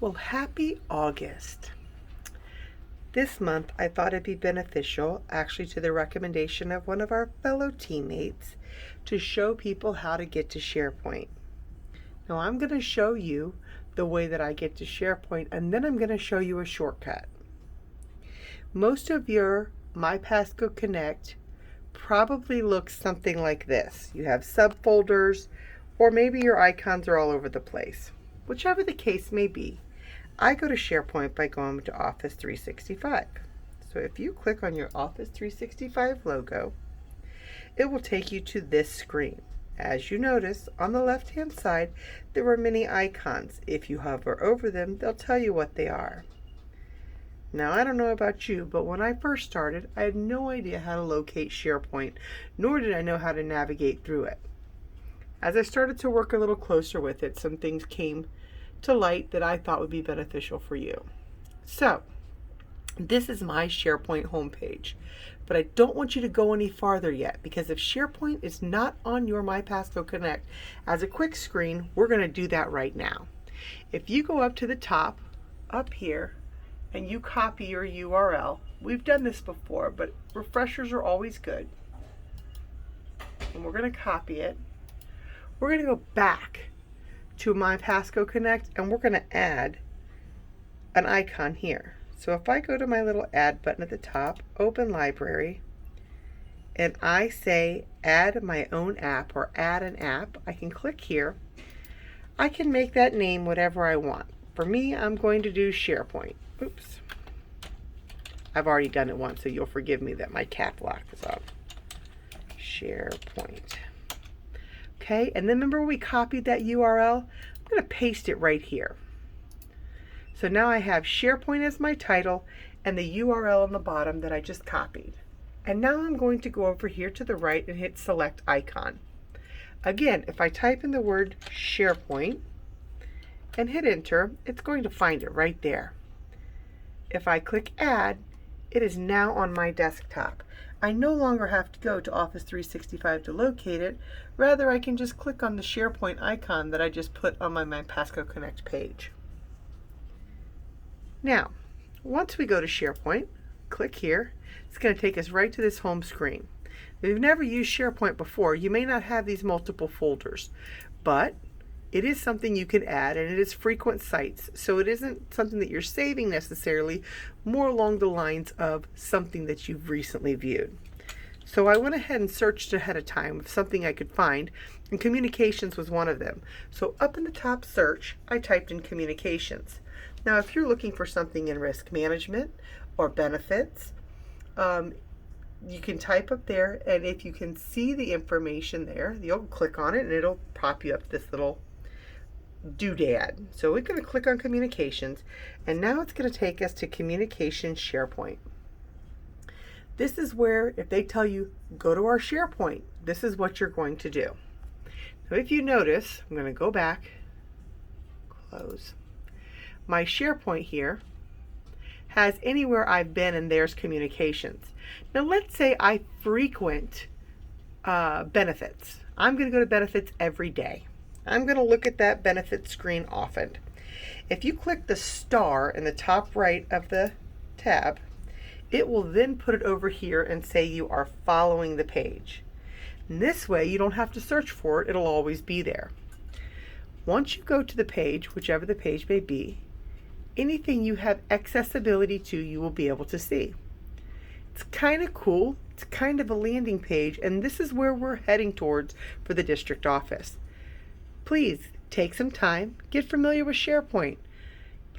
Well, happy August. This month I thought it'd be beneficial, actually to the recommendation of one of our fellow teammates, to show people how to get to SharePoint. Now I'm going to show you the way that I get to SharePoint, and then I'm going to show you a shortcut. Most of your MyPassco Connect probably looks something like this. You have subfolders, or maybe your icons are all over the place. Whichever the case may be, I go to SharePoint by going to Office 365. So if you click on your Office 365 logo, it will take you to this screen. As you notice, on the left-hand side, there are many icons. If you hover over them, they'll tell you what they are. Now, I don't know about you, but when I first started, I had no idea how to locate SharePoint, nor did I know how to navigate through it. As I started to work a little closer with it, some things came to light that I thought would be beneficial for you. So, this is my SharePoint homepage, but I don't want you to go any farther yet, because if SharePoint is not on your MyPassco Connect as a quick screen, we're going to do that right now. If you go up to the top, up here, and you copy your URL, we've done this before, but refreshers are always good. And we're going to copy it. We're going to go back to MyPassco Connect, and we're going to add an icon here. So if I go to my little add button at the top, open library, and I say add my own app or add an app, I can click here. I can make that name whatever I want. For me, I'm going to do SharePoint. Oops. I've already done it once, so you'll forgive me that my cap lock is on. SharePoint. Okay, and then remember we copied that URL? I'm going to paste it right here. So now I have SharePoint as my title and the URL on the bottom that I just copied. And now I'm going to go over here to the right and hit select icon. Again, if I type in the word SharePoint and hit enter, it's going to find it right there. If I click add, it is now on my desktop. I no longer have to go to Office 365 to locate it. Rather, I can just click on the SharePoint icon that I just put on my MyPassco Connect page. Now, once we go to SharePoint, click here. It's going to take us right to this home screen. If you've never used SharePoint before, you may not have these multiple folders, but it is something you can add, and it is frequent sites, so it isn't something that you're saving necessarily, more along the lines of something that you've recently viewed. So I went ahead and searched ahead of time of something I could find, and communications was one of them. So up in the top search, I typed in communications. Now if you're looking for something in risk management or benefits, you can type up there, and if you can see the information there, you'll click on it and it'll pop you up this little doodad. So we're going to click on communications, and now it's going to take us to communications SharePoint. This is where if they tell you go to our SharePoint, this is what you're going to do. So if you notice, I'm going to go back, close. My SharePoint here has anywhere I've been, and there's communications. Now let's say I frequent benefits. I'm going to go to benefits every day. I'm going to look at that benefits screen often. If you click the star in the top right of the tab, it will then put it over here and say you are following the page. And this way you don't have to search for it, it'll always be there. Once you go to the page, whichever the page may be, anything you have accessibility to, you will be able to see. It's kind of cool, it's kind of a landing page, and this is where we're heading towards for the district office. Please take some time, get familiar with SharePoint.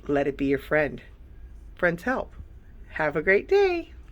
Let it be your friend. Friends help. Have a great day.